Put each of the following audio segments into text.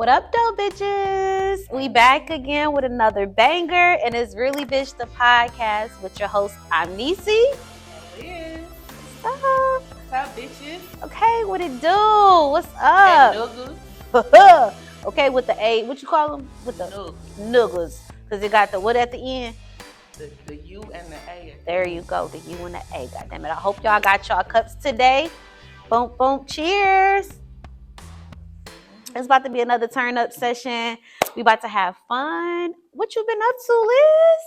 What up, though, bitches? We back again with another banger, and it's Really Bitch the podcast with your host, I'm Nisi. Liz. What's up? What's up, bitches? Okay, what it do? What's up? And Okay, with the A, what you call them? With the nuggers, because it got the what at the end? The U and the A. There you go, the U and the A. Goddamn it! I hope y'all got y'all cups today. Boom, boom, cheers. It's about to be another turn up session. We about to have fun. What you been up to, Liz?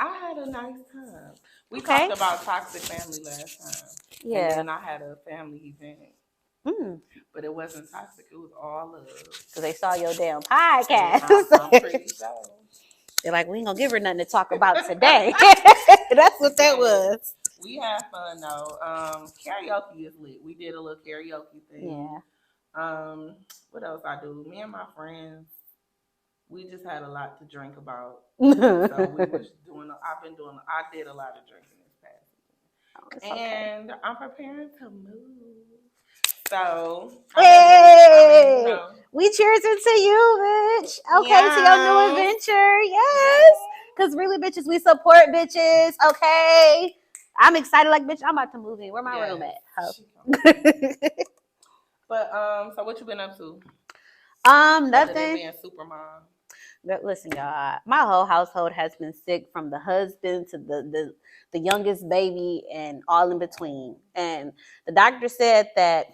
I had a nice time. We Okay. talked about toxic family last time. Yeah. And then I had a family event. But it wasn't toxic. It was all love. Because they saw your damn podcast. I'm pretty sure. They're like, we ain't gonna give her nothing to talk about today. That's what that was. We had fun though. Karaoke is lit. We did a little karaoke thing. Yeah. What else I do? Me and my friends, we just had a lot to drink about. So we was doing. I did a lot of drinking this past weekend. And I'm preparing to move. So hey, we cheers into you, bitch. Okay, to your new adventure. Yes, because really, bitches, we support bitches. Okay, I'm excited. Like, bitch, I'm about to move in. Where my room at? But so what you been up to? Nothing. Being super mom. Listen, y'all, my whole household has been sick, from the husband to the youngest baby and all in between. And the doctor said that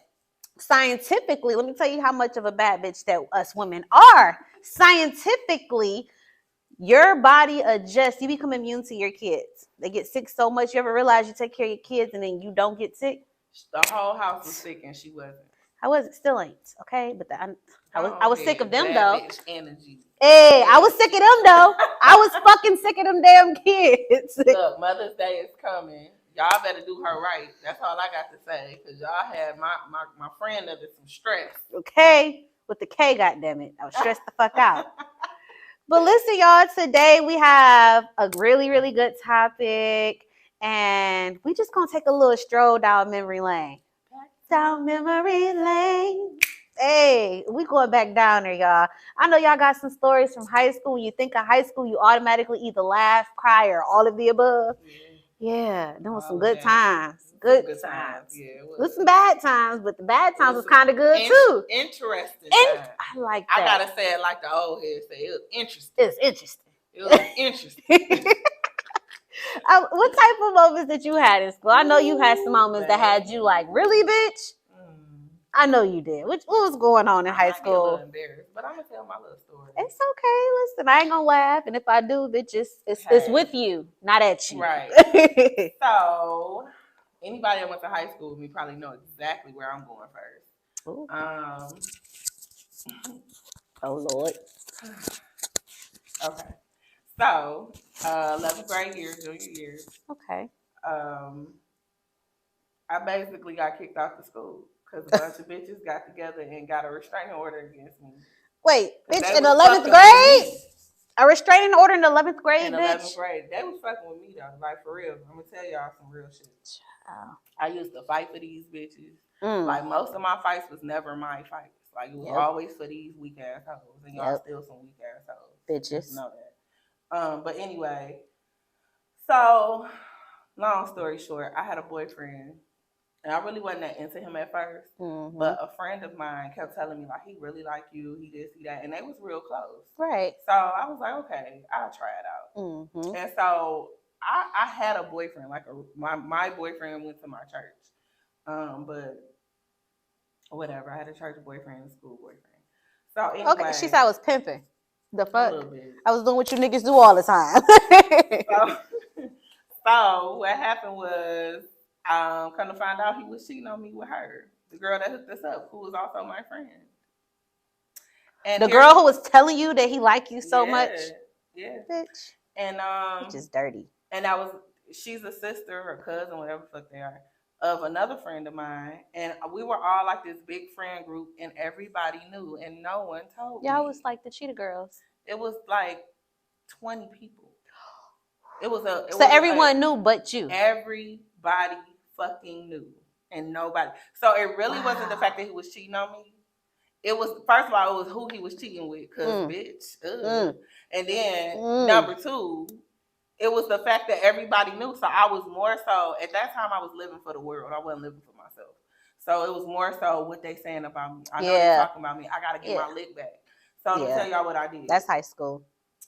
scientifically, let me tell you how much of a bad bitch that us women are. Scientifically, your body adjusts. You become immune to your kids. They get sick so much. You ever realize you take care of your kids and then you don't get sick? The whole house was sick and she wasn't. I wasn't, still ain't, okay? But I was sick of them, though. Energy. Hey, I was sick of them, though. I was fucking sick of them damn kids. Look, Mother's Day is coming. Y'all better do her right. That's all I got to say. Because y'all had my friend under some stress. Okay? With the K, goddammit. I was stressed the fuck out. But listen, y'all, today we have a really, really good topic. And we just going to take a little stroll down memory lane. Down memory lane. Hey, we going back down there, y'all. I know y'all got some stories from high school. When you think of high school, you automatically either laugh, cry, or all of the above. Yeah, there was some good times. Good times. Yeah, with some bad times, but the bad times was kind of good too. Interesting. I like that. I gotta say it like the old heads say. It was interesting. It's interesting. It was interesting. What type of moments that you had in school? I know you had some moments that had you like, really, bitch? I know you did. What was going on in high school? I get a little embarrassed, but I'm gonna tell my little story. It's okay. Listen, I ain't gonna laugh, and if I do, bitch, it's with you, not at you. Right. So, anybody that went to high school with me probably know exactly where I'm going first. Ooh. Oh Lord. Okay. So, 11th grade year, junior year. Okay. I basically got kicked off the school because a bunch of bitches got together and got a restraining order against me. Wait, bitch, in 11th grade? A restraining order in the 11th grade, in bitch? 11th grade. They was fucking with me, though. Like, for real. I'm going to tell y'all some real shit. I used to fight for these bitches. Like, most of my fights was never my fights. Like, it was always for these weak-ass hoes. And y'all still some weak-ass hoes. Bitches. Know that. But anyway, so, long story short, I had a boyfriend. And I really wasn't that into him at first. But a friend of mine kept telling me, like, he really like you. He did see that. And they was real close. Right. So I was like, okay, I'll try it out. And so I had a boyfriend. Like, my boyfriend went to my church. But whatever. I had a church boyfriend and a school boyfriend. So anyway. Okay, she said I was pimping. The fuck? A little bit. I was doing what you niggas do all the time. So what happened was, come to find out he was cheating on me with her, the girl that hooked us up, who was also my friend. And the girl who was telling you that he liked you so much? Yeah. Bitch. And which is dirty. And she's a sister or cousin, whatever the fuck they are, of another friend of mine. And we were all like this big friend group, and everybody knew, and no one told me. Y'all was like the cheetah girls. It was like 20 people. So everyone knew but you. Everybody fucking knew, and nobody. So it really wasn't the fact that he was cheating on me. it was, first of all, it was who he was cheating with, because bitch. And then number two, it was the fact that everybody knew. So I was more so, at that time I was living for the world. I wasn't living for myself. So it was more so what they saying about me. I know they talking about me. I got to get my lick back. So I'm going to tell y'all what I did. That's high school.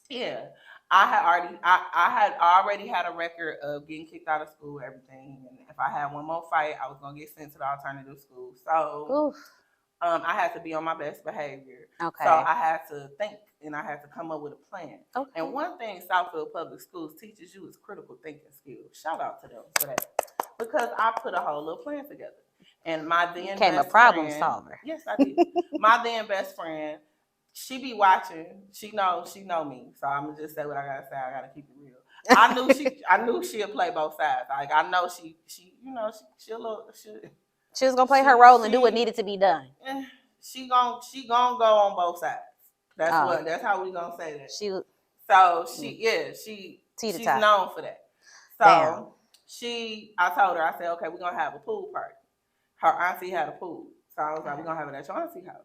Yeah. I had already had a record of getting kicked out of school, everything. And if I had one more fight, I was going to get sent to the alternative school. So I had to be on my best behavior. Okay. So I had to think and I had to come up with a plan. Okay. And one thing Southfield Public Schools teaches you is critical thinking skills. Shout out to them for that. Because I put a whole little plan together. And my then became a problem solver. Yes, I did. My then best friend, she be watching. She know me. So I'm gonna just say what I gotta say. I gotta keep it real. I knew she'd play both sides. Like I know she was gonna play her role and do what needed to be done. She gonna go on both sides. That's how we gonna say that. She's known for that. So I told her, I said, okay, we're gonna have a pool party. Her auntie had a pool. So I was like, we're gonna have it at your auntie house.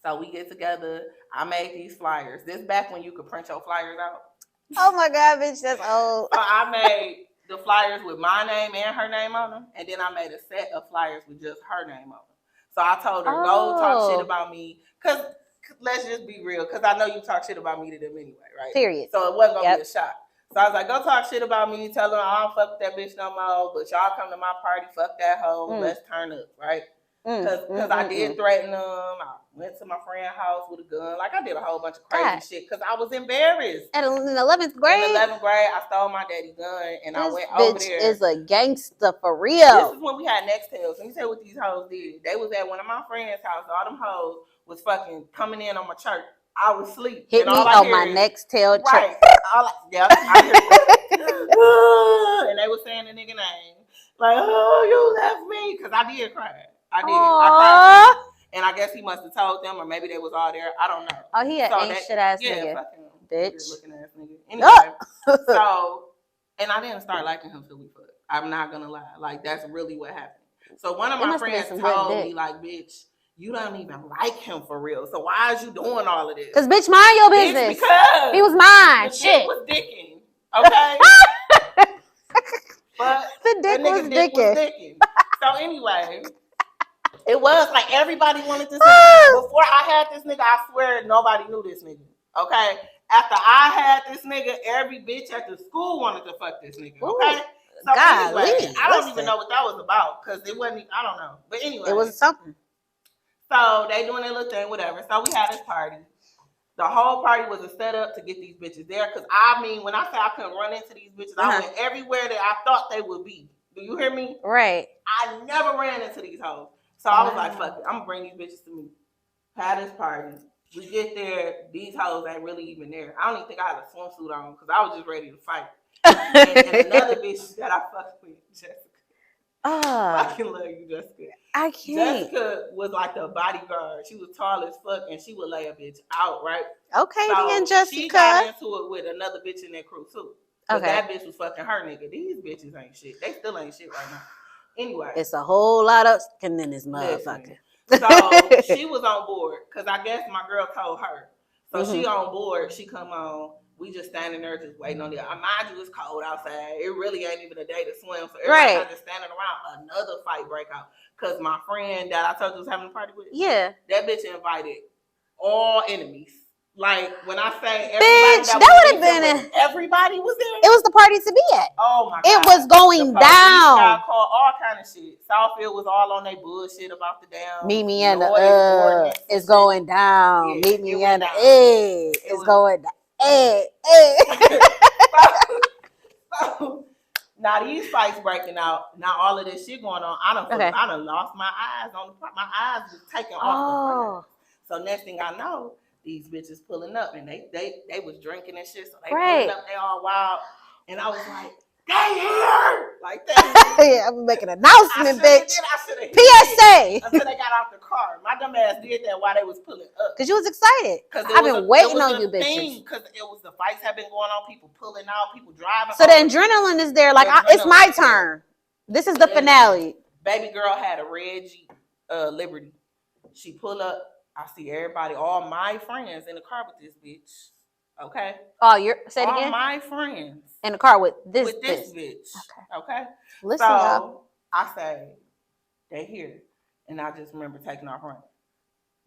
So we get together. I made these flyers. This back when you could print your flyers out. Oh my God, bitch, that's old. So I made the flyers with my name and her name on them. And then I made a set of flyers with just her name on them. So I told her, go talk shit about me. Because let's just be real. Because I know you talk shit about me to them anyway, right? Period. So it wasn't going to be a shock. So I was like, go talk shit about me. Tell them I don't fuck with that bitch no more. But y'all come to my party. Fuck that hoe. Let's turn up, right? Because I did threaten them. I went to my friend's house with a gun. Like, I did a whole bunch of crazy shit because I was embarrassed. In 11th grade? In 11th grade, I stole my daddy's gun and I went over there. This bitch is a gangster for real. This is when we had Nextels. Let me tell you what these hoes did. They was at one of my friends' house. All them hoes was fucking coming in on my church. I was asleep. Hit me on my Nextel church. Right. I hear and they was saying the nigga name. Like, oh, you left me. Because I did cry. I did. I cried. And I guess he must have told them, or maybe they was all there. I don't know. Oh, he ain't shit ass nigga. Fucking bitch. Looking ass nigga. Anyway, so, and I didn't start liking him till we fucked. I'm not going to lie. Like, that's really what happened. So one of my friends told me, like, bitch, you don't even like him for real. So why is you doing all of this? Because, bitch, mind your business. Because he was mine. Shit. Was dicking. Okay? But the dick was dicking. So anyway, it was like everybody wanted this nigga. Before I had this nigga, I swear nobody knew this nigga. Okay? After I had this nigga, every bitch at the school wanted to fuck this nigga. Okay? So anyway, I don't even know what that was about because it wasn't, I don't know. But anyway. It was something. So they doing their little thing, whatever. So we had this party. The whole party was a setup to get these bitches there. Because I mean, when I say I couldn't run into these bitches, I went everywhere that I thought they would be. Do you hear me? Right. I never ran into these hoes. So I was like, fuck it. I'm going to bring these bitches to me. Had this party. We get there. These hoes ain't really even there. I don't even think I had a swimsuit on because I was just ready to fight. and another bitch that I fucked with, Jessica. I can love you, Jessica. I can't. Jessica was like the bodyguard. She was tall as fuck, and she would lay a bitch out, right? Okay, so then Jessica. She got into it with another bitch in that crew too. Okay. That bitch was fucking her nigga. These bitches ain't shit. They still ain't shit right now. Anyway. It's a whole lot of skin in this motherfucker. So she was on board, because I guess my girl told her. So she on board. She come on. We just standing there just waiting on it. Mind you, it's cold outside. It really ain't even a day to swim. So everybody's just standing around. Another fight break out. Because my friend that I told you was having a party with, that bitch invited all enemies. Like, when I say everybody, everybody was there. It was the party to be at. Oh, my God. It was going down. Called all kind of shit. Southfield was all on their bullshit about the damn. Meet me in the it's going down. Meet me in the it's going down. So, now these fights breaking out. Now all of this shit going on. I done lost my eyes on the part. My eyes was taken off the So next thing I know, these bitches pulling up and they was drinking and shit. So they pulling up, they all wild. And I was like, they here! Like that. Yeah, I'm making an announcement, bitch. PSA! Until they got out the car. My dumb ass did that while they was pulling up. Because you was excited. I've been waiting on you, bitches. Because it was the fights have been going on, people pulling out, people driving. So the adrenaline is there. Like, it's my turn. This is the finale. Baby girl had a red Jeep, Liberty. She pull up I see everybody, all my friends in the car with this bitch. Okay. Oh, say it all again. My friends in the car with this bitch. Okay. Listen, so y'all. I say they here, and I just remember taking off running.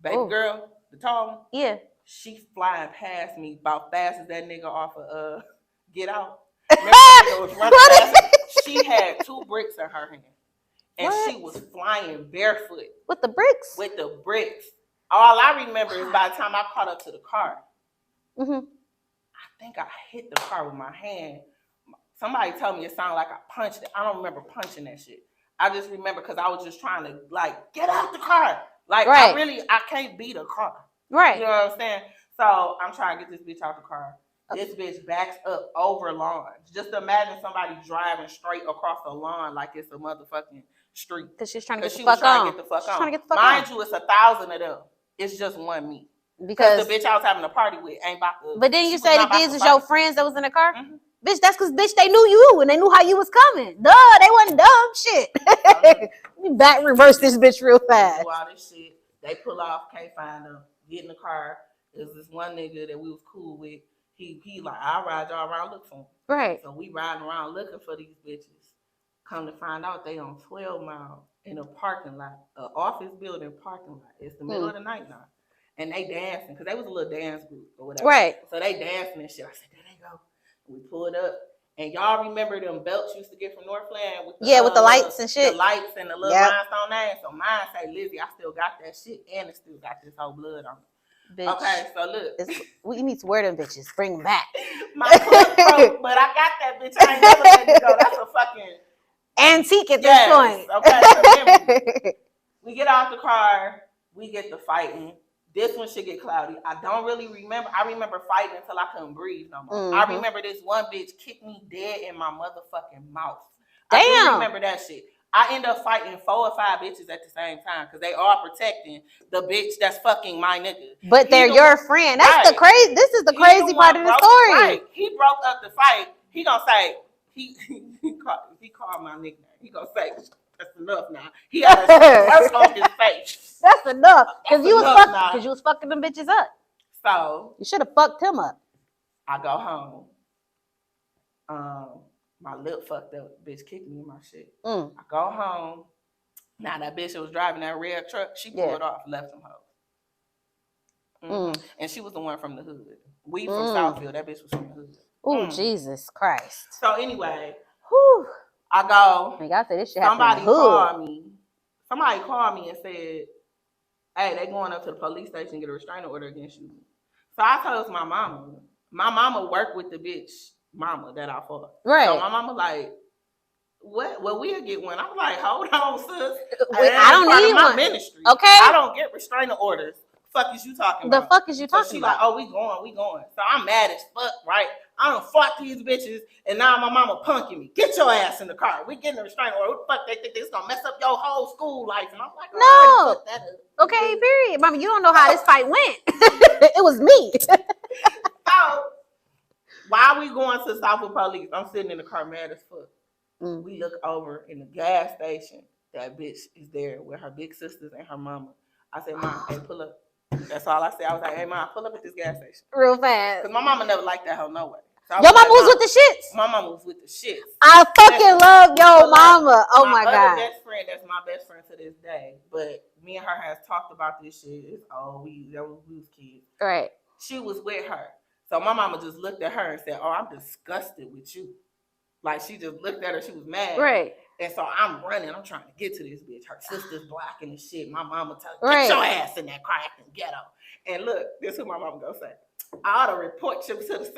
Baby girl, the tall one. Yeah. She flying past me about fast as that nigga off of Get Out. Remember that nigga was running fast. She had 2 bricks in her hand, and she was flying barefoot with the bricks. With the bricks. All I remember is by the time I caught up to the car, I think I hit the car with my hand. Somebody told me it sounded like I punched it. I don't remember punching that shit. I just remember because I was just trying to like get out the car. Like I can't beat a car. Right. You know what I'm saying? So I'm trying to get this bitch out the car. This bitch backs up over lawns. Just imagine somebody driving straight across the lawn like it's a motherfucking street. Because she's trying to get the fuck on. Mind you, it's 1,000 of them. It's just one me. Because the bitch I was having a party with ain't about to. But then you say that these was your friends that was in the car? Mm-hmm. Bitch, that's because, bitch, they knew you and they knew how you was coming. Duh, they wasn't dumb. Shit. Let me back reverse this bitch real fast. Do all this shit. They pull off, can't find them. Get in the car. There's this one nigga that we was cool with. He like, I'll ride y'all around, look for him. Right. So we riding around looking for these bitches. Come to find out they on 12 Mile in a parking lot, an office building parking lot. It's the middle of the night now. And they dancing, because they was a little dance group or whatever. Right. So they dancing and shit. I said, there they go. We pulled up. And y'all remember them belts you used to get from Northland? With the lights and shit. The lights and the little rhinestone names. So mine say Lizzie, I still got that shit. And it still got this whole blood on it. Bitch, okay, so look. You need to wear them bitches. Bring them back. My foot broke, but I got that bitch. I ain't never let it go. That's a fucking antique at this point. Okay, so remember, we get out the car. We get to fighting. This one should get cloudy. I don't really remember. I remember fighting until I couldn't breathe no more. I remember this one bitch kicked me dead in my motherfucking mouth. Damn. I do remember that shit. I end up fighting 4 or 5 bitches at the same time because they are protecting the bitch that's fucking my nigga. But they're your friend. That's the crazy. This is the crazy part of the story. Right. He broke up the fight. He gonna say he called my nickname. He gonna say that's enough now. He had a smirk on his face. That's enough because you was fucking them bitches up. So you should have fucked him up. I go home. My lip fucked up. Bitch kicked me in my shit. I go home. Now that bitch that was driving that red truck, she pulled off, left them hoes. And she was the one from the hood. We from Southfield. That bitch was from the hood. Oh, Jesus Christ. So anyway, I go. I said this shit somebody called me. Somebody called me and said, hey, they going up to the police station to get a restraining order against you. So I told my mama. My mama worked with the bitch mama that I fought. Right. So my mama like, what? Well, we'll get one. I'm like, hold on, sis. I don't need my one. Ministry. Okay. I don't get restraining orders. Fuck is you talking about? The fuck is you talking so she about? Like, oh, we going. So I'm mad as fuck, right? I done fought these bitches, and now my mama punking me. Get your ass in the car. We getting a restraining order. What the fuck they think this gonna mess up your whole school life? And I'm like, no. Fuck that up. Okay, period. Mama, you don't know how this fight went. It was me. So while we going to Southfield Police, I'm sitting in the car mad as fuck. We look over in the gas station. That bitch is there with her big sisters and her mama. I said, Mom, hey, pull up. That's all I said. I was like, hey, Mom, pull up at this gas station. Real fast. Because my mama never liked that hoe no way. So your mama was with the shits? My mama was with the shits. I fucking love your mama. Oh, my God. My best friend, that's my best friend to this day. But me and her has talked about this shit. It's we was kids. Right. She was with her. So my mama just looked at her and said, oh, I'm disgusted with you. Like, she just looked at her. She was mad. Right. And so I'm running. I'm trying to get to this bitch. Her sister's blocking the shit. My mama telling her, get your ass in that car acting ghetto. And look, this is what my mama gonna say. I ought to report you to the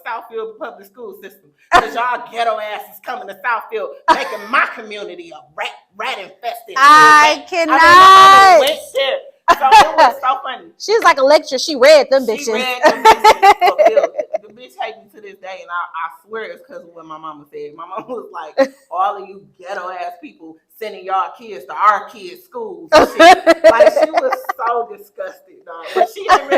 Southfield public school system. Because y'all ghetto asses coming to Southfield making my community a rat infested. I cannot. I mean, my mama went there. So it was so funny. She was like a lecturer. She read them bitches. She read them bitches. The bitch hate me to this day, and I swear it's because of what my mama said. My mama was like, all of you ghetto ass people sending y'all kids to our kids' schools. Like, she was so disgusted, dog. But she don't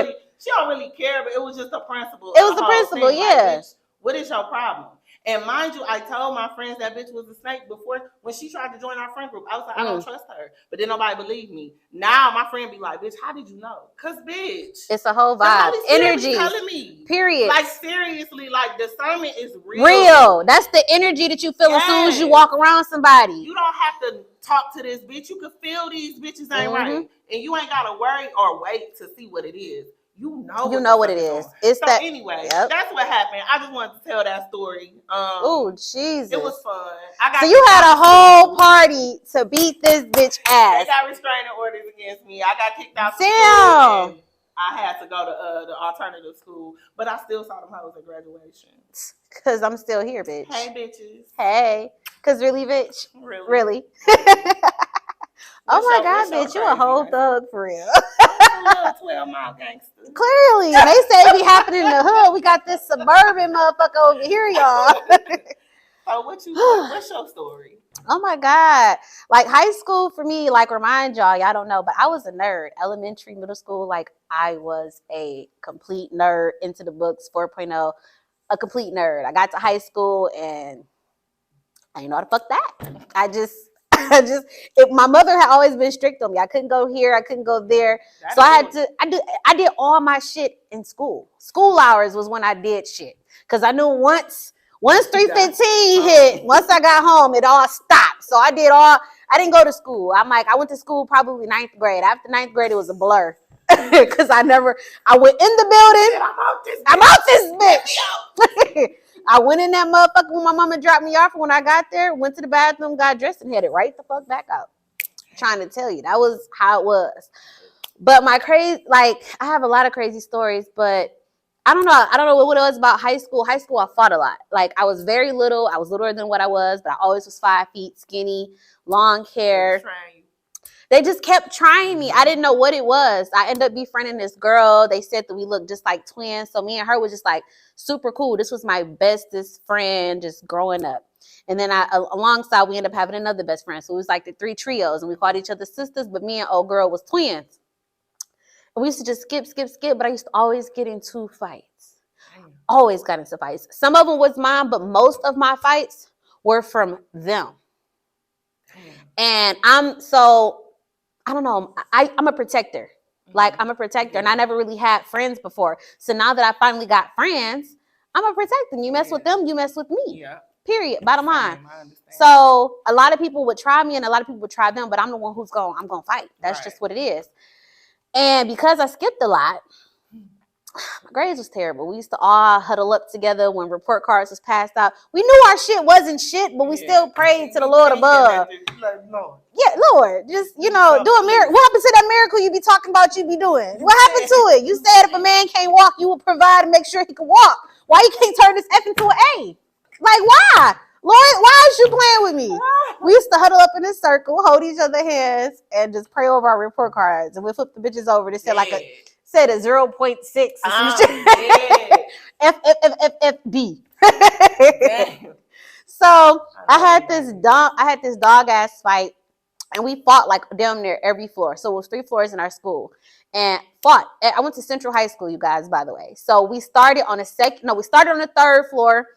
really care, but it was just a principle. It was a principle, thing. yeah. Like, bitch, what is your problem? And mind you, I told my friends that bitch was a snake before when she tried to join our friend group. I was like, I don't trust her. But then nobody believed me. Now my friend be like, bitch, how did you know? Because, bitch. It's a whole vibe. Energy. Telling me. Period. Like, seriously, like, discernment is real. Real. That's the energy that you feel as soon as you walk around somebody. You don't have to talk to this bitch. You can feel these bitches ain't right. And you ain't got to worry or wait to see what it is. You know what it is. It's so that. Anyway, that's what happened. I just wanted to tell that story. Oh, Jesus. It was fun. So you had a whole party to beat this bitch ass. They got restraining orders against me. I got kicked out. Damn. I had to go to the alternative school, but I still saw them hoes at graduation. Cause I'm still here, bitch. Hey, bitches. Hey. Cause really, bitch. Really. Oh my God, bitch, you a whole thug for real. A little 12-mile gangster. Clearly. They say it be happening in the hood. We got this suburban motherfucker over here, y'all. So what's your story? Oh my God. Like high school for me, like remind y'all don't know, but I was a nerd. Elementary, middle school, like I was a complete nerd, into the books 4.0, a complete nerd. I got to high school and I didn't know how to fuck that. My mother had always been strict on me. I couldn't go here. I couldn't go there. So I did all my shit in school. School hours was when I did shit. Cause I knew once 3:15 hit, once I got home, it all stopped. So I didn't go to school. I went to school probably 9th grade. After 9th grade, it was a blur. Cause I went in the building. I'm out this bitch. I went in that motherfucker when my mama dropped me off. When I got there, went to the bathroom, got dressed, and headed right the fuck back out. I'm trying to tell you, that was how it was. But I have a lot of crazy stories, but I don't know what it was about high school. High school, I fought a lot. Like, I was very little. I was littler than what I was, but I always was 5 feet, skinny, long hair. They just kept trying me. I didn't know what it was. I ended up befriending this girl. They said that we looked just like twins. So me and her was just like super cool. This was my bestest friend just growing up. And then alongside, we ended up having another best friend. So it was like the 3 trios. And we called each other sisters, but me and old girl was twins. And we used to just skip. But I used to always get into fights. Always got into fights. Some of them was mine, but most of my fights were from them. And I don't know. I'm a protector. Like, I'm a protector. And I never really had friends before. So now that I finally got friends, I'm a protector. You mess with them, you mess with me. Yeah. Period. Bottom line. So a lot of people would try me and a lot of people would try them, but I'm the one I'm going to fight. That's just what it is. And because I skipped a lot, my grades was terrible. We used to all huddle up together when report cards was passed out. We knew our shit wasn't shit, but we still prayed to the Lord above. Yeah, Lord, just, do a miracle. What happened to that miracle you be talking about you be doing? What happened to it? You said if a man can't walk, you will provide and make sure he can walk. Why you can't turn this F into an A? Like, why? Lord, why is you playing with me? We used to huddle up in a circle, hold each other's hands, and just pray over our report cards. And we'll flip the bitches over. They said said a 0.6 or some shit. FFFFB. So I had this dog ass fight, and we fought like damn near every floor. So it was 3 floors in our school, and fought. I went to Central High School, you guys, by the way. So we started on the 3rd floor.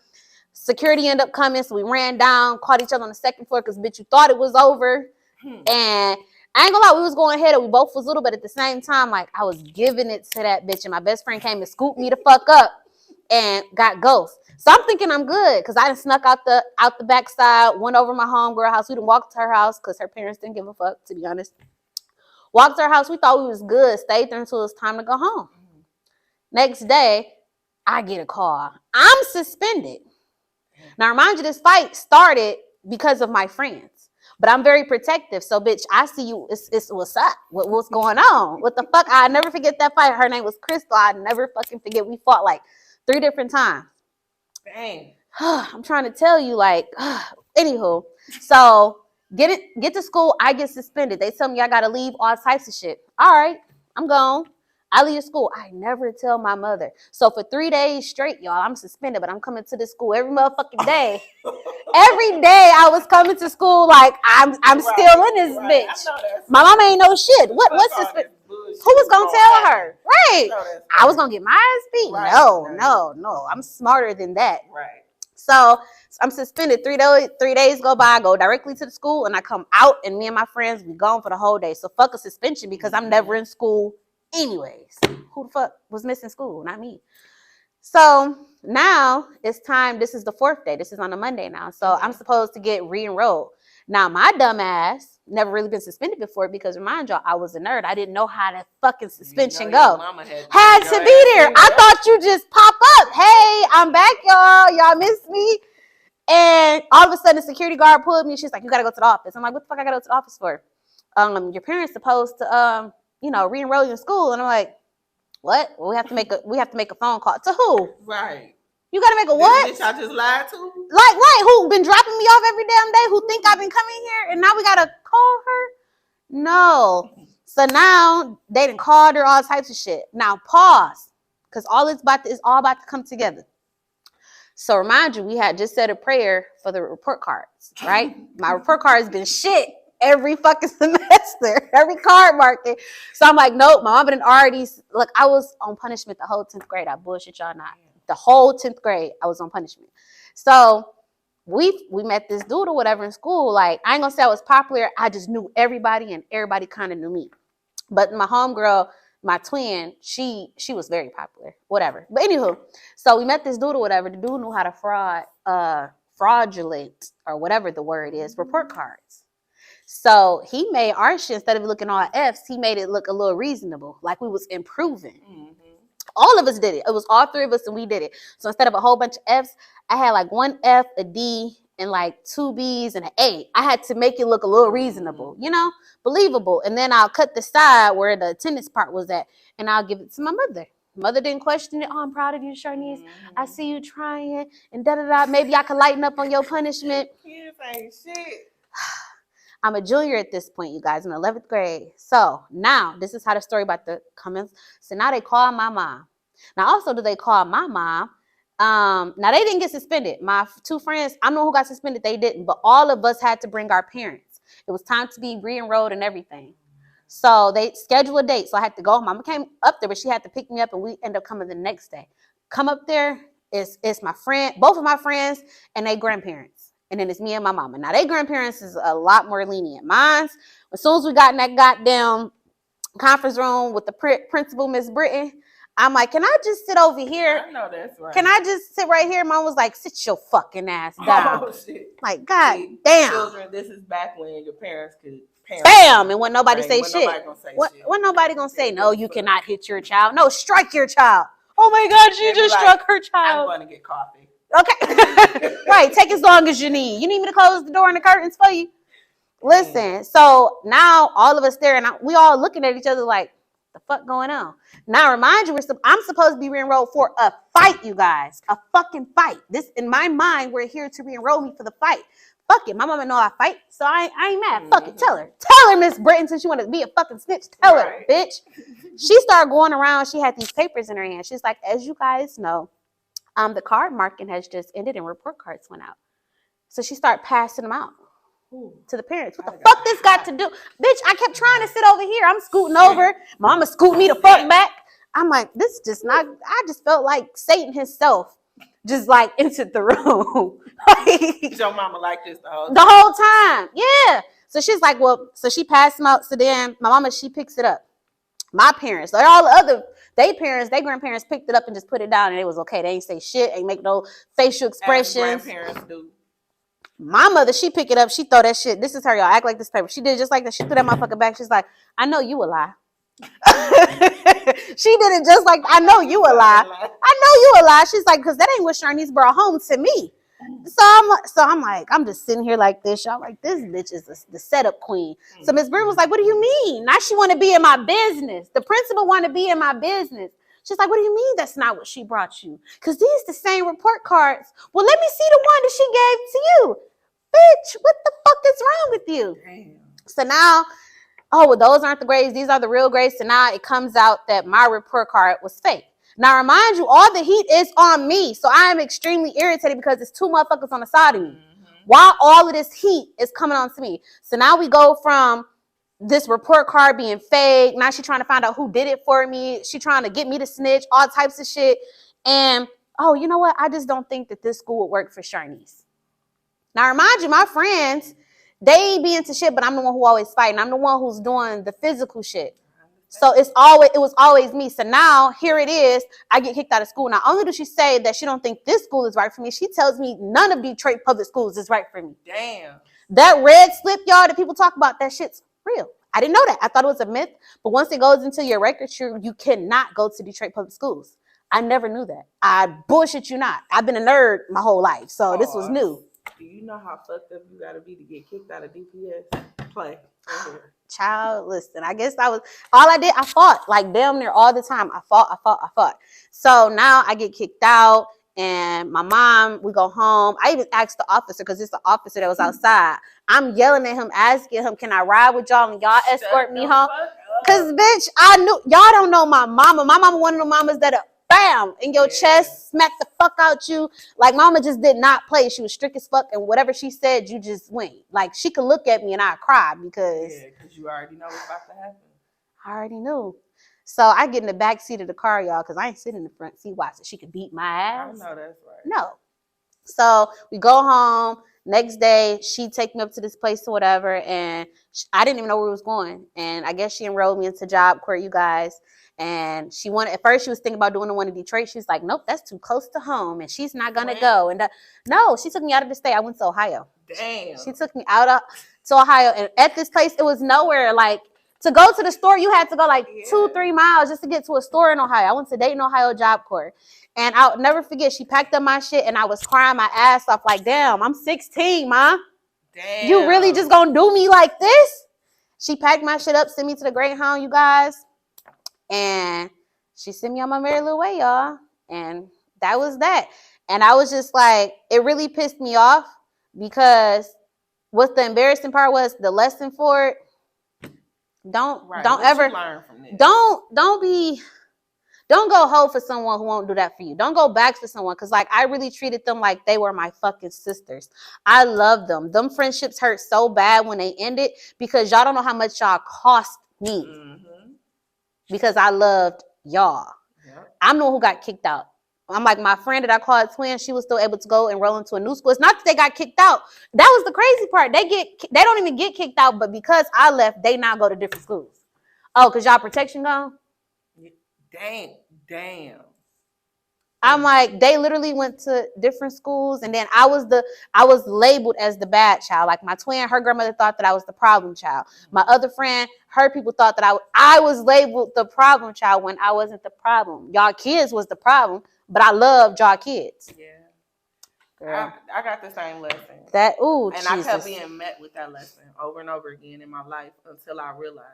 Security ended up coming, so we ran down, caught each other on the 2nd floor because bitch, you thought it was over, and I ain't gonna lie, we was going ahead and we both was little, but at the same time, like, I was giving it to that bitch, and my best friend came and scooped me the fuck up and got ghost. So I'm thinking I'm good because I done snuck out the backside, went over my homegirl house. We done walked to her house because her parents didn't give a fuck, to be honest. Walked to her house. We thought we was good. Stayed there until it was time to go home. Next day, I get a call. I'm suspended. Now, remind you, this fight started because of my friends. But I'm very protective. So, bitch, I see you. It's what's up? What's going on? What the fuck? I never forget that fight. Her name was Crystal. I never fucking forget. We fought like 3 different times. Dang. I'm trying to tell you, like, anywho. So, get to school. I get suspended. They tell me I got to leave all types of shit. All right. I'm gone. I leave school. I never tell my mother. So for 3 days straight, y'all, I'm suspended, but I'm coming to this school every motherfucking day. Every day I was coming to school like I'm still in this bitch. My mama ain't know shit. What's suspended? Who was gonna tell her? Right. I was gonna get my ass beat. No. I'm smarter than that. Right. So I'm suspended 3 days go by, I go directly to the school, and I come out, and me and my friends, we gone for the whole day. So fuck a suspension because I'm never in school anyways. Who the fuck was missing school? Not me. So now it's time. This is the 4th day. This is on a Monday now. So I'm supposed to get re-enrolled. Now, my dumb ass never really been suspended before because, remind y'all, I was a nerd. I didn't know how that fucking suspension go. Had to be there. I thought you just pop up. Hey, I'm back, y'all. Y'all missed me. And all of a sudden, the security guard pulled me. She's like, you got to go to the office. I'm like, what the fuck I got to go to the office for? Your parents supposed to, re-enroll you in school. And I'm like, what? Well, we have to make a phone call. To who? Right. You gotta make a what? Bitch, I just lied to. Like, right? Who been dropping me off every damn day? Who think I've been coming here and now we gotta call her? No. So now they done called her, all types of shit. Now pause, because all it's about to come together. So remind you, we had just said a prayer for the report cards, right? My report card has been shit every fucking semester, every card market. So I'm like, nope, my mom didn't already. Look, I was on punishment the whole 10th grade. I bullshit y'all not. The whole 10th grade, I was on punishment. So we met this dude or whatever in school. Like, I ain't gonna say I was popular. I just knew everybody, and everybody kind of knew me. But my homegirl, my twin, she was very popular. Whatever. But anywho, so we met this dude or whatever. The dude knew how to fraudulent or whatever the word is, report cards. So he made our shit, instead of looking all F's, he made it look a little reasonable, like we was improving. Mm-hmm. All of us did it. It was all 3 of us, and we did it. So instead of a whole bunch of F's, I had like 1 F, a D, and like 2 B's and an A. I had to make it look a little reasonable, believable. And then I'll cut the side where the attendance part was at, and I'll give it to my mother. Mother didn't question it. Oh, I'm proud of you, Charneice. I see you trying, and da-da-da. Maybe I could lighten up on your punishment. You ain't shit. I'm a junior at this point, you guys, in 11th grade. So now this is how the story about the comments. So now they call my mom. Now also, do they call my mom? Now they didn't get suspended. My 2 friends, I know who got suspended. They didn't, but all of us had to bring our parents. It was time to be re-enrolled and everything. So they scheduled a date. So I had to go. Mama came up there, but she had to pick me up, and we ended up coming the next day. Come up there. It's my friend, both of my friends, and their grandparents. And then it's me and my mama. Now, their grandparents is a lot more lenient. Mine's, as soon as we got in that goddamn conference room with the principal, Miss Britton, I'm like, can I just sit over here? I know that's right. Can I just sit right here? Mom was like, sit your fucking ass down. Oh, shit. Like, God damn. Children, this is back when your parents could parent. Bam! And when nobody say shit. When nobody gonna say, no, you cannot hit your child. No, strike your child. Oh, my God, she just struck her child. I'm going to get coffee. Okay. Right. Take as long as you need. You need me to close the door and the curtains for you? Listen. So now all of us there, and we all looking at each other like, the fuck going on? Now, remind you, I'm supposed to be re-enrolled for a fight, you guys. A fucking fight. This, in my mind, we're here to re-enroll me for the fight. Fuck it. My mama know I fight, so I ain't mad. Mm-hmm. Fuck it. Tell her, Miss Britton, since you want to be a fucking snitch. Tell her, bitch. She started going around. She had these papers in her hand. She's like, as you guys know, the card marking has just ended and report cards went out. So she started passing them out to the parents. What the fuck this got to do? Bitch, I kept trying to sit over here. I'm scooting over. Mama scoot me the fuck back. I'm like, this just not, I just felt like Satan himself just like entered the room. Your mama like this the whole time. Yeah. So she's like, well, so she passed them out. So then my mama, she picks it up. My parents, like all the other, their grandparents picked it up and just put it down, and it was okay. They ain't say shit, ain't make no facial expressions. As grandparents do. My mother, she pick it up, she throw that shit. This is her, y'all. Act like this paper. She did just like that. She threw that motherfucker back. She's like, I know you a lie. She did it just like, I know you a lie. I know you a lie. She's like, because that ain't what Charneice brought home to me. So I'm like, I'm just sitting here like this. Y'all like, this bitch is the setup queen. So Miss Bird was like, what do you mean? Now she want to be in my business. The principal want to be in my business. She's like, what do you mean that's not what she brought you? Because these the same report cards. Well, let me see the one that she gave to you. Bitch, what the fuck is wrong with you? Damn. So now, oh, well, those aren't the grades. These are the real grades. So now it comes out that my report card was fake. Now, remind you, all the heat is on me. So I am extremely irritated because there's 2 motherfuckers on the side of me. Mm-hmm. While all of this heat is coming on to me. So now we go from this report card being fake. Now she's trying to find out who did it for me. She trying to get me to snitch, all types of shit. And oh, you know what? I just don't think that this school would work for Charneice. Now, remind you, my friends, they be into shit, but I'm the one who always fighting. I'm the one who's doing the physical shit. So it was always me. So now here it is. I get kicked out of school. Not only does she say that she don't think this school is right for me, she tells me none of Detroit public schools is right for me. Damn. That red slip, y'all, that people talk about, that shit's real. I didn't know that. I thought it was a myth. But once it goes into your record, you cannot go to Detroit public schools. I never knew that. I bullshit you not. I've been a nerd my whole life, so this was new. Do you know how fucked up you gotta be to get kicked out of DPS? Play. Child, listen, I guess that was all I did. I fought like damn near all the time. I fought. So now I get kicked out, and my mom, we go home. I even asked the officer, because it's the officer that was outside. I'm yelling at him, asking him, can I ride with y'all and y'all escort me home? Because, bitch, I knew, y'all don't know my mama. My mama one of the mamas that bam, in your chest, smack the fuck out you. Like, mama just did not play. She was strict as fuck, and whatever she said, you just went. Like, she could look at me and I'd cry because... Yeah, because you already know what's about to happen. I already knew. So I get in the back seat of the car, y'all, because I ain't sitting in the front seat watching. She could beat my ass. I know that's right. No. So we go home. Next day, she take me up to this place or whatever, and I didn't even know where we was going. And I guess she enrolled me into Job Corps, you guys. And she wanted, at first she was thinking about doing the one in Detroit. She was like, nope, that's too close to home, and she's not gonna go. And no, she took me out of the state. I went to Ohio. Damn. She took me out to Ohio, and at this place, it was nowhere. Like, to go to the store, you had to go like 2-3 miles just to get to a store in Ohio. I went to Dayton, Ohio Job Corps. And I'll never forget, she packed up my shit, and I was crying my ass off like, damn, I'm 16, ma. Damn. You really just gonna do me like this? She packed my shit up, sent me to the Greyhound, you guys. And she sent me on my merry little way, y'all. And that was that. And I was just like, it really pissed me off, because what the embarrassing part was, the lesson for it, don't ever learn from this? Don't go hoe for someone who won't do that for you. Don't go back for someone, because like I really treated them like they were my fucking sisters. I love them. Them friendships hurt so bad when they ended, because y'all don't know how much y'all cost me. Mm-hmm. Because I loved y'all. Yep. I'm the one who got kicked out. I'm like, my friend that I called twin, she was still able to go enroll into a new school. It's not that they got kicked out. That was the crazy part. They don't even get kicked out, but because I left, they now go to different schools. Oh, because y'all protection gone? Damn. I'm like, they literally went to different schools, and then I was labeled as the bad child. Like my twin, her grandmother thought that I was the problem child. My other friend, her people thought that I was labeled the problem child when I wasn't the problem. Y'all kids was the problem, but I loved y'all kids. Yeah. Girl. I got the same lesson. And Jesus. I kept being met with that lesson over and over again in my life until I realized,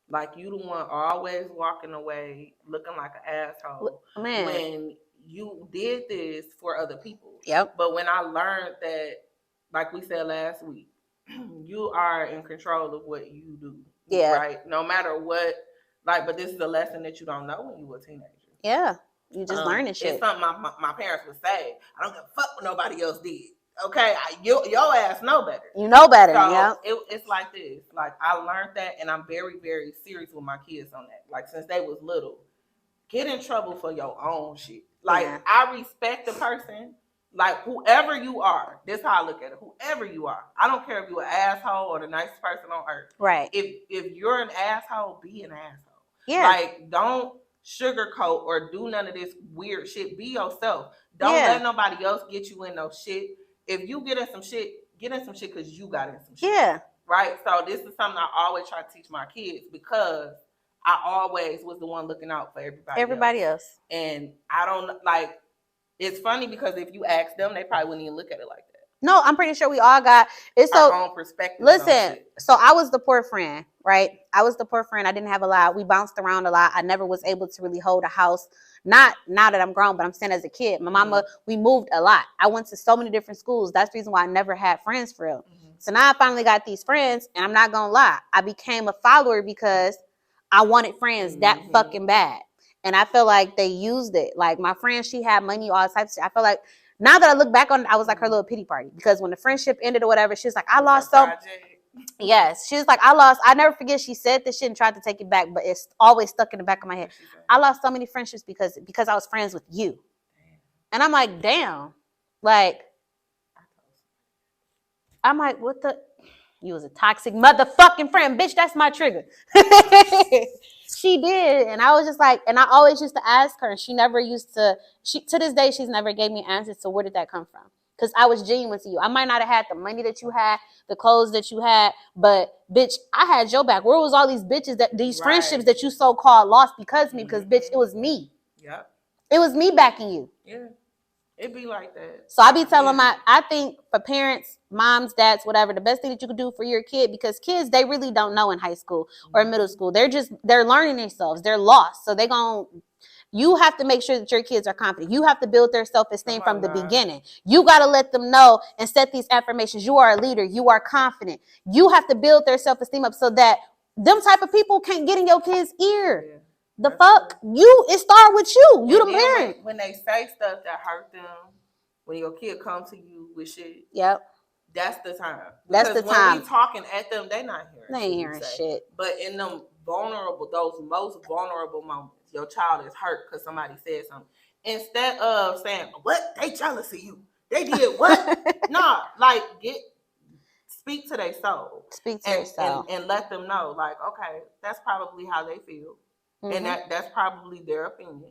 like, you the one always walking away looking like an asshole. Man. When you did this for other people. Yep. But when I learned that, like we said last week, you are in control of what you do. Yeah. Right? No matter what. Like, but this is a lesson that you don't know when you were a teenager. Yeah. You just learning shit. It's something my parents would say. I don't give a fuck what nobody else did. Okay, your ass know better. You know better, so yeah. It's like this. Like, I learned that, and I'm very, very serious with my kids on that. Like, since they was little, get in trouble for your own shit. Like, yeah. I respect the person. Like, whoever you are, this is how I look at it. Whoever you are, I don't care if you're an asshole or the nicest person on earth. Right. If you're an asshole, be an asshole. Yeah. Like, don't sugarcoat or do none of this weird shit. Be yourself. Don't let nobody else get you in no shit. If you get in some shit because you got in some shit. Yeah. Right? So this is something I always try to teach my kids, because I always was the one looking out for everybody else. And I don't, like, it's funny because if you ask them, they probably wouldn't even look at it like that. No, I'm pretty sure we all got it's our own perspective. Listen, so I was the poor friend, right? I was the poor friend. I didn't have a lot. We bounced around a lot. I never was able to really hold a house. Not now that I'm grown, but I'm saying as a kid. My mama, we moved a lot. I went to so many different schools. That's the reason why I never had friends for real. Mm-hmm. So now I finally got these friends, and I'm not gonna lie. I became a follower because I wanted friends that fucking bad. And I feel like they used it. Like, my friend, she had money, all types of shit. I feel like now that I look back on it, I was like her little pity party, because when the friendship ended or whatever, she was like, I lost so. Yes, she was like, I never forget, she said this shit and tried to take it back, but it's always stuck in the back of my head. I lost so many friendships because I was friends with you. And I'm like, damn. Like, I'm like, what the? You was a toxic motherfucking friend. Bitch, that's my trigger. She did. And I was just like, and I always used to ask her. And she never used to, to this day, she's never gave me answers. So where did that come from? Because I was genuine to you. I might not have had the money that you had, the clothes that you had, but bitch, I had your back. Where was all these bitches, these friendships that you so-called lost because of me? Because bitch, it was me. Yep. It was me backing you. Yeah. It be like that. So I be telling I think for parents, moms, dads, whatever, the best thing that you can do for your kid, because kids, they really don't know in high school or middle school. They're learning themselves. They're lost. So you have to make sure that your kids are confident. You have to build their self-esteem from the beginning. You got to let them know and set these affirmations. You are a leader. You are confident. You have to build their self-esteem up so that them type of people can't get in your kid's ear. Yeah. The fuck? It start with you. You the parent. When they say stuff that hurt them, when your kid comes to you with shit, yep, that's the time. That's the time. When we talking at them, they not hearing. They ain't hearing shit. But in them those most vulnerable moments, your child is hurt because somebody said something. Instead of saying, "What? They jealous of you. They did what?" Nah, like speak to their soul. Speak to their soul. And let them know, like, okay, that's probably how they feel. And that's probably their opinion.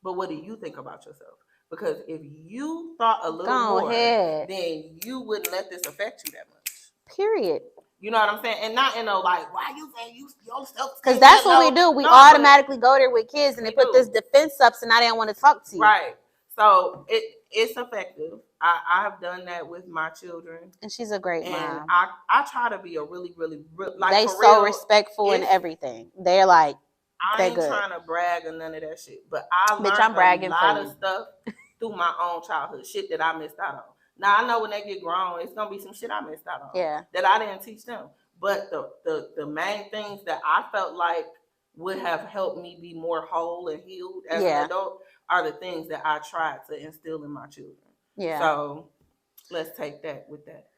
But what do you think about yourself? Because if you thought a little more, then you wouldn't let this affect you that much. Period. You know what I'm saying? And not in a like, why you say yourself? Because that's what we do. We automatically go there with kids and they put this defense up, so now they don't want to talk to you. Right. So it's effective. I have done that with my children. And she's a great mom. I try to be a really, really, like, they so respectful and everything. They're like, I ain't trying to brag or none of that shit, but I learned a lot of stuff through my own childhood, shit that I missed out on. Now I know when they get grown, it's gonna be some shit I missed out on. Yeah. That I didn't teach them. But the main things that I felt like would have helped me be more whole and healed as an adult are the things that I tried to instill in my children. Yeah. So let's take that with that.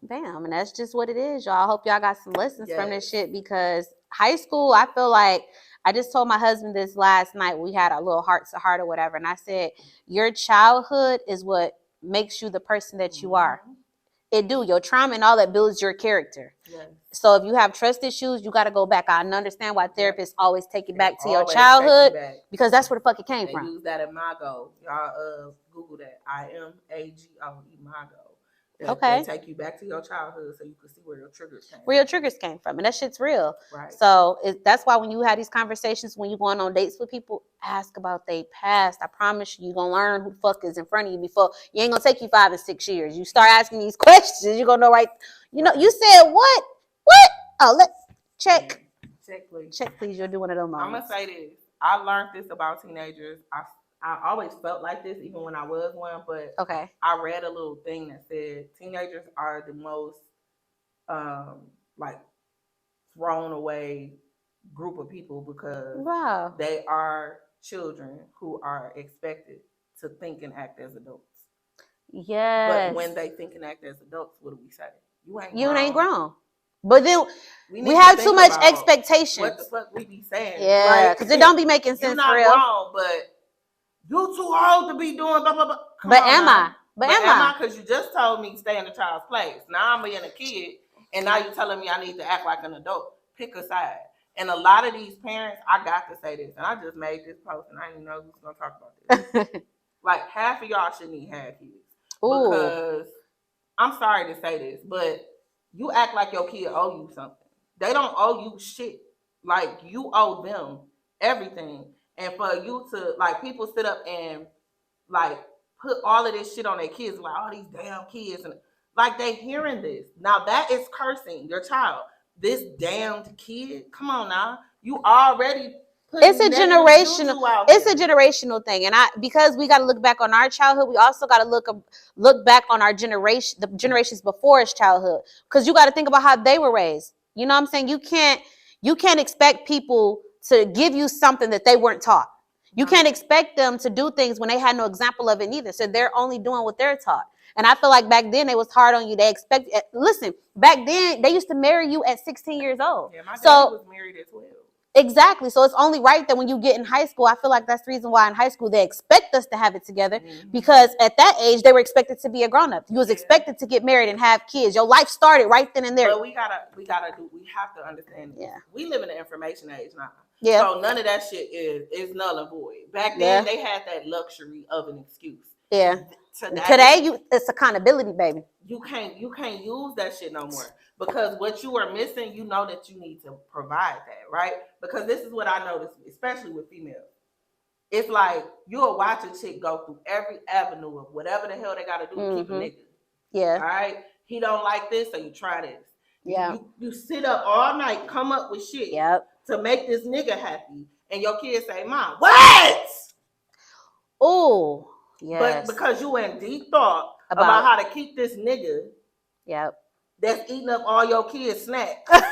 Bam, and that's just what it is, y'all. I hope y'all got some lessons from this shit, because high school, I feel like, I just told my husband this last night. We had a little heart to heart or whatever. And I said, your childhood is what makes you the person that you are. It do. Your trauma and all that builds your character. Yes. So if you have trust issues, you got to go back. I understand why therapists always take it back to your childhood, because that's where the fuck it came from. Use that at Mago. Y'all Google that. IMAGO, Mago. They take you back to your childhood so you can see where your triggers came from. Where your triggers came from. And that shit's real. Right. So that's why when you have these conversations, when you're going on dates with people, ask about their past. I promise you're going to learn who the fuck is in front of you before. You ain't going to take you 5 or 6 years. You start asking these questions, you're going to know, right? You know, you said what? What? Oh, check. Check, please. Check, please. You'll do one of them moments. I'm going to say this. I learned this about teenagers. I always felt like this, even when I was one, but I read a little thing that said teenagers are the most like thrown away group of people, because they are children who are expected to think and act as adults. Yes. But when they think and act as adults, what do we say? You ain't grown. But then we have too much expectations. What the fuck we be saying? Yeah, because it don't be making sense for real. You're not grown, but you too old to be doing blah, blah, blah. But am I? But am I? Because you just told me stay in the child's place. Now I'm being a kid, and now you're telling me I need to act like an adult. Pick a side. And a lot of these parents, I got to say this, and I just made this post, and I didn't know who was going to talk about this. Like, half of y'all shouldn't even have kids. Ooh. Because, I'm sorry to say this, but you act like your kid owe you something. They don't owe you shit. Like, you owe them everything. And for you to, like, people sit up and, like, put all of this shit on their kids, like, all these damn kids. And, like, they hearing this. Now, that is cursing your child. This damned kid. Come on now. You already it's a generational thing. And because we got to look back on our childhood, we also got to look back on our generation, the generations before his childhood. Because you got to think about how they were raised. You know what I'm saying? You can't expect people to give you something that they weren't taught. You can't expect them to do things when they had no example of it either. So they're only doing what they're taught. And I feel like back then they was hard on you. They listen, back then they used to marry you at 16 years old. Yeah, my dad was married at 12. Exactly. So it's only right that when you get in high school, I feel like that's the reason why in high school they expect us to have it together, because at that age they were expected to be a grown up. You was expected to get married and have kids. Your life started right then and there. But we have to understand this. Yeah. We live in the information age now. Yeah. So none of that shit is null and void. Back then they had that luxury of an excuse. Yeah. Today it's accountability, baby. You can't use that shit no more. Because what you are missing, you know that you need to provide that, right? Because this is what I noticed, especially with females. It's like you'll watch a chick go through every avenue of whatever the hell they got to do to keep a nigga. Yeah. All right? He don't like this, so you try this. Yeah. You sit up all night, come up with shit to make this nigga happy. And your kids say, Mom, what? Oh, yes. But because you in deep thought about how to keep this nigga. Yep. That's eating up all your kids' snacks. Mama,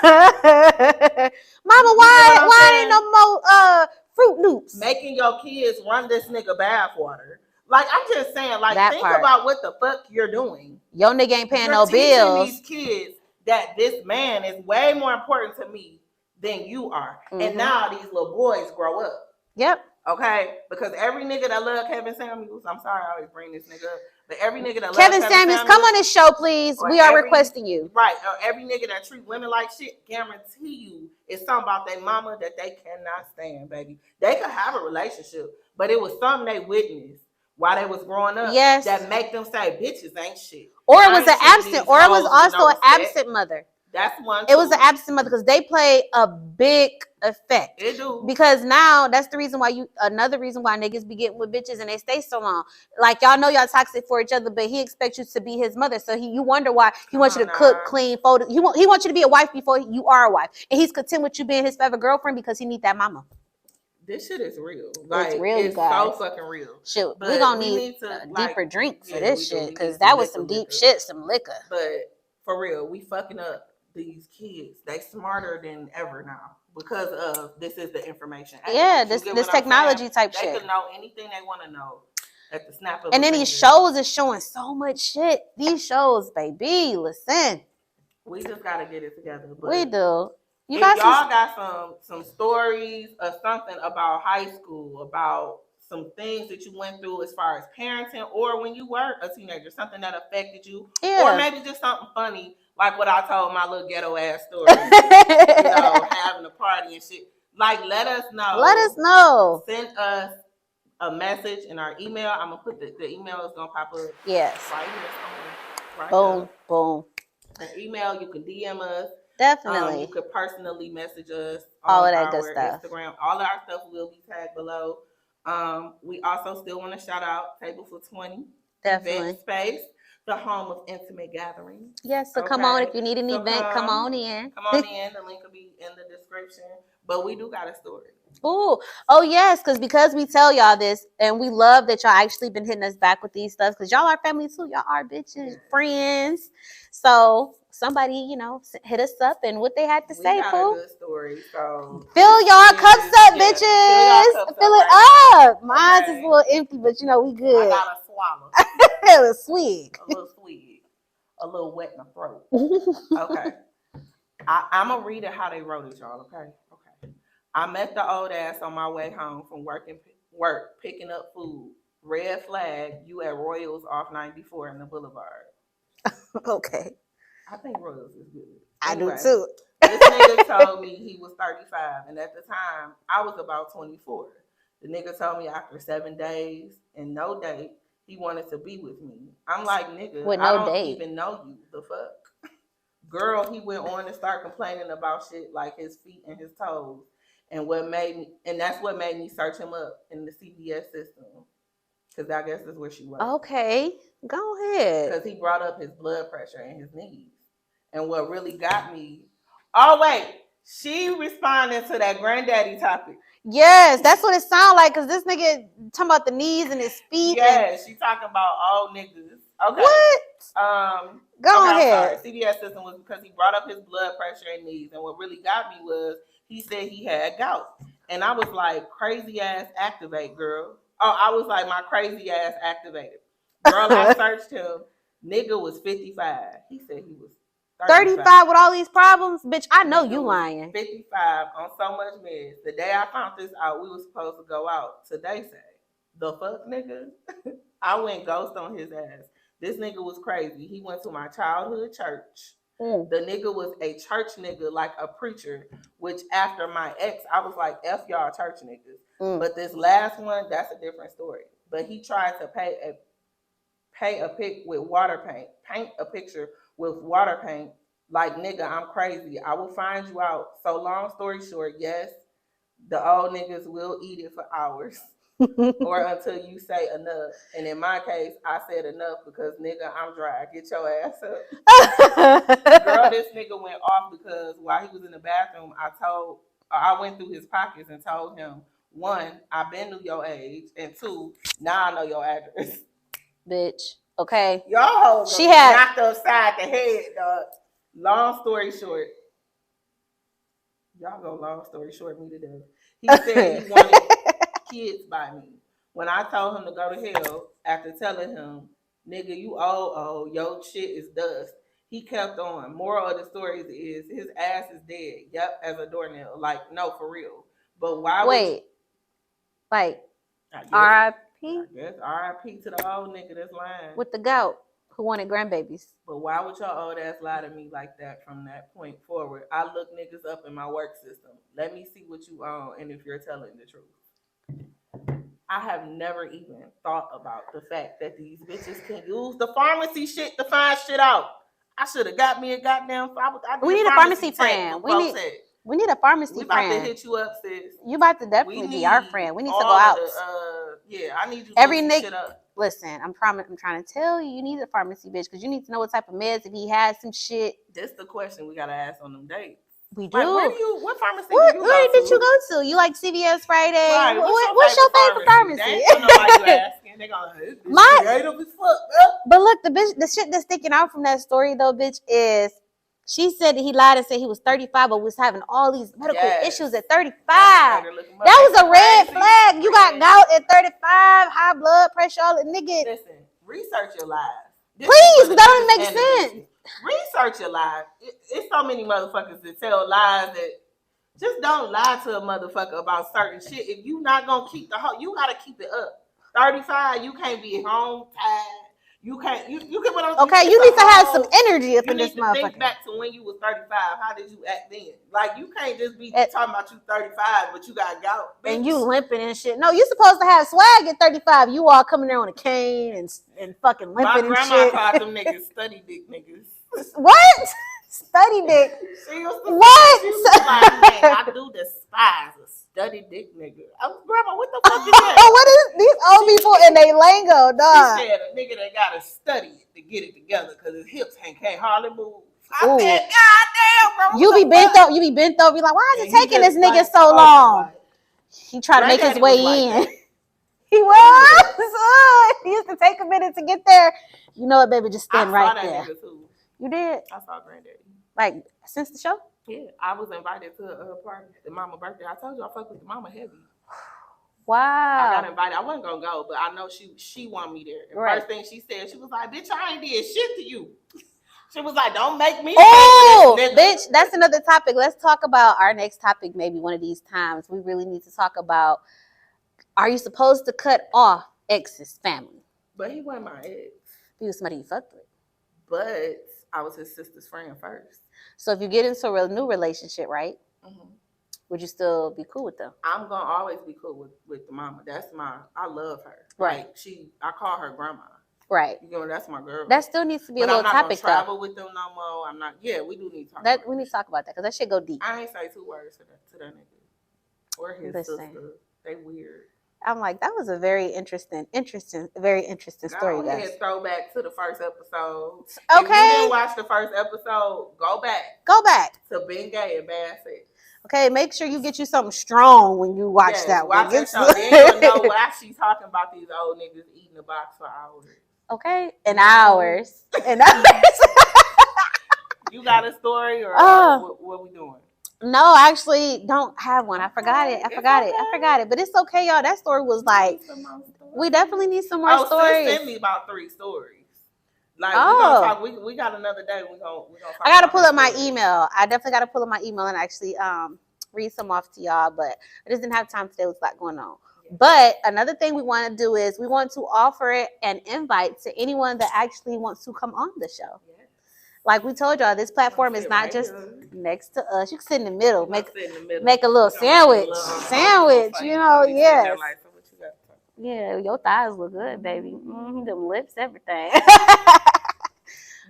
why ain't no more Fruit Loops? Making your kids run this nigga bathwater. Like, I'm just saying, like, think about what the fuck you're doing. Your nigga ain't paying no bills. These kids that this man is way more important to me than you are. And now these little boys grow up. Yep. Okay? Because every nigga that love Kevin Samuels, I'm sorry I always bring this nigga up, but every nigga that Kevin Samuels, come on this show, please. We are requesting you. Right. Or every nigga that treat women like shit, guarantee you it's something about their mama that they cannot stand, baby. They could have a relationship, but it was something they witnessed while they was growing up that make them say bitches ain't shit. Or it was an absent, or it was also an absent mother. That's one. It was an absent mother because they play a big effect. They do. Because now that's the reason why another reason why niggas be getting with bitches and they stay so long. Like, y'all know y'all toxic for each other, but he expects you to be his mother. So you wonder why he wants you to cook, clean, fold. He wants you to be a wife before you are a wife. And he's content with you being his forever girlfriend because he need that mama. This shit is real. Like, it's real, guys. So fucking real. Shit, we gonna need a deeper drink for this shit because that was some deep shit, some liquor. But for real, we fucking up these kids. They smarter than ever now because of this is the information. Yeah, this technology type shit. They can know anything they want to know at the snap of. And then these shows is showing so much shit. These shows, baby, listen. We just gotta get it together. But we do. Y'all got some stories or something about high school, about some things that you went through as far as parenting or when you were a teenager, something that affected you, or maybe just something funny. Like what I told my little ghetto ass story, having a party and shit. Like, let us know. Let us know. Send us a message in our email. I'm gonna put the email is gonna pop up. Yes. Right here. Right boom, now. Boom. An email. You can DM us. Definitely. You could personally message us. All on of that our good stuff. Instagram. All of our stuff will be tagged below. We also still want to shout out Table for 20. Definitely. Event space. The home of intimate gatherings. Yes, so come on. If you need an event, come on in. Come on in. The link will be in the description. But we do got a story. Ooh. Oh, yes, because we tell y'all this, and we love that y'all actually been hitting us back with these stuff, because y'all are family too. Y'all are bitches, friends. So somebody, hit us up and what they had to say, fool. We got a good story, so fill y'all cups up, bitches. Fill it up. Mine's is a little empty, but we good. I got a swallow. A little swig. A little swig. A little wet in the throat. Okay. I'm going to read it how they wrote it, y'all, okay? Okay. I met the old ass on my way home from work, picking up food. Red flag, you at Royals off 94 in the Boulevard. Okay. I think Royals is good. Anyway, I do too. This nigga told me he was 35, and at the time, I was about 24. The nigga told me after 7 days and no date, he wanted to be with me. I'm like, nigga, I don't even know you. The fuck? Girl, he went on to start complaining about shit like his feet and his toes. And that's what made me search him up in the CBS system. Because I guess that's where she was. Okay, go ahead. Because he brought up his blood pressure and his knees. And what really got me... Oh, wait. She responded to that granddaddy topic. Yes, that's what it sounds like. Because this nigga talking about the knees and his feet. Yeah, she talking about old niggas. Okay. What? Go ahead. CBS system was because he brought up his blood pressure and knees. And what really got me was he said he had gout. And I was like, crazy ass activate, girl. Oh, I was like, my crazy ass activated. Girl, I searched him. Nigga was 55. He said he was 35 with all these problems? Bitch, I know you lying. 55 on so much meds. The day I found this out, we were supposed to go out. Today say, the fuck, nigga? I went ghost on his ass. This nigga was crazy. He went to my childhood church. The nigga was a church nigga, like a preacher, which after my ex, I was like, F y'all church niggas. But this last one, that's a different story. But he tried to paint a picture with water paint. Like, nigga, I'm crazy. I will find you out. So long story short, yes, the old niggas will eat it for hours. Or until you say enough. And in my case, I said enough because, nigga, I'm dry. Get your ass up. Girl, this nigga went off because while he was in the bathroom, I went through his pockets and told him, 1, I been knew your age, and 2, now I know your address. Bitch, okay. Y'all hoes knocked upside the head, dog. Long story short. Y'all go long story short me to death. He said he wanted kids by me. When I told him to go to hell, after telling him, nigga, you old, your shit is dust. He kept on. Moral of the story is his ass is dead. Yep, as a doornail. Like, no, for real. But why like, R.I.P.? I guess R.I.P. to the old nigga that's lying. With the gout, who wanted grandbabies. But why would your old ass lie to me like that from that point forward? I look niggas up in my work system. Let me see what you own and if you're telling the truth. I have never even thought about the fact that these bitches can use the pharmacy shit to find shit out. I should have got me a goddamn. We need a pharmacy friend. We need a pharmacy friend. We about to hit you up, sis. You about to definitely be our friend. We need to go out. I need you to every look nigga. Shit up. Listen, I'm trying to tell you, you need a pharmacy bitch because you need to know what type of meds if he has some shit. That's the question we gotta ask on them dates. We do. Like, what pharmacy did you go to? You like CVS Friday? Right. What's your favorite pharmacy? They don't know why you asking. They gonna creative as fuck. But look, the shit that's sticking out from that story though, bitch, is she said that he lied and said he was 35, but was having all these medical issues at 35. That was a red flag. You got gout at 35, high blood pressure, all the nigga. Listen, research your lives. Please, that don't make sense. Research your lies. It's so many motherfuckers that tell lies that just don't lie to a motherfucker about certain shit. If you not gonna keep you gotta keep it up. 35, you can't be home tired. You can't. You can. Okay, you need to have some energy up in this motherfucker. Think back to when you was 35. How did you act then? Like, you can't just be talking about you 35, but you got gout, bitch. And you limping and shit. No, you supposed to have swag at 35. You all coming there on a cane and fucking limping and shit. My grandma called them niggas study dick niggas. What? Study dick? What? She was like, man, I do despise a study dick nigga. Grandma, what the fuck is that? What is these old people and they lingo, dog? She said a nigga that gotta study to get it together because his hips can't hardly move. I said, goddamn, bro. You be bent over. Be like, why is it taking this nigga so long? He tried to make his way in. He was. He used to take a minute to get there. You know what, baby? Just stand right there. Nigga too. You did? I saw Granddaddy. Like, since the show? Yeah, I was invited to a party, the mama birthday. I told you I fuck with the mama heavy. Wow. I got invited. I wasn't gonna go, but I know she wanted me there. And right. First thing she said, she was like, bitch, I ain't did shit to you. She was like, don't make me bitch, that's another topic. Let's talk about our next topic maybe one of these times. We really need to talk about, are you supposed to cut off ex's family? But he wasn't my ex. He was somebody you fucked with. But I was his sister's friend first. So if you get into a new relationship, right? Mm-hmm. Would you still be cool with them? I'm gonna always be cool with the mama. I love her. Right. Like, I call her grandma. Right. You know, that's my girl. That still needs to be a little topic though. I'm not gonna travel with them no more. I'm not. Yeah, we do need to talk about that. We need to talk about that because that shit go deep. I ain't say 2 words to that nigga or his sister. They weird. I'm like, that was a very interesting story, guys. Let's throw back to the first episode. Okay. If you didn't watch the first episode, go back to being gay and bad sex. Okay, make sure you get you something strong when you watch that one. Watch that show. Then you'll know why she's talking about these old niggas eating a box for hours. Okay, and hours. You got a story or what we doing? No, I actually don't have one. I forgot it. But it's okay, y'all. That story was like, we definitely need some more stories. Send me about 3 stories. Like we're gonna talk. We got another day. We gonna talk. I gotta pull up my email. I definitely gotta pull up my email and actually read some off to y'all. But I just didn't have time today with a lot going on. Yeah. But another thing we want to do is we want to offer an invite to anyone that actually wants to come on the show. Yeah. Like we told y'all, this platform is not just next to us. You can sit in the middle, make a little sandwich. You know, yes. Yeah, your thighs look good, baby. Them lips, everything.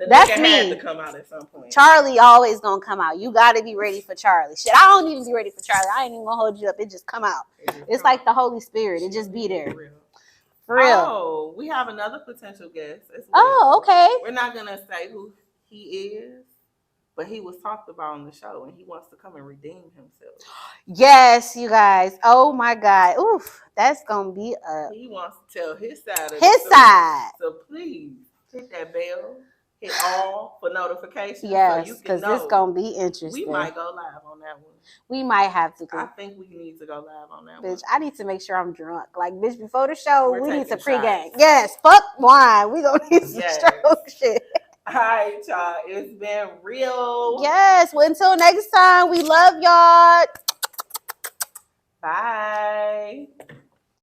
That's me. Had to come out at some point. Charlie always gonna come out. You gotta be ready for Charlie. Shit, I don't even be ready for Charlie. I ain't even gonna hold you up. It just come out. It's like the Holy Spirit. It just be there. For real. Oh, we have another potential guest. Oh, okay. We're not gonna say who he is, but he was talked about on the show, and he wants to come and redeem himself. Yes, you guys. Oh my God. Oof, that's gonna be He wants to tell his side of his side. So please hit that bell. Hit all for notifications. Yes, because so it's gonna be interesting. We might go live on that one. We might have to. I think we need to go live on that one. Bitch, I need to make sure I'm drunk. Like, bitch, before the show, we need to pregame. Yes, fuck wine. We gonna need some stroke shit. All right, y'all. It's been real. Yes. Well, until next time, we love y'all. Bye.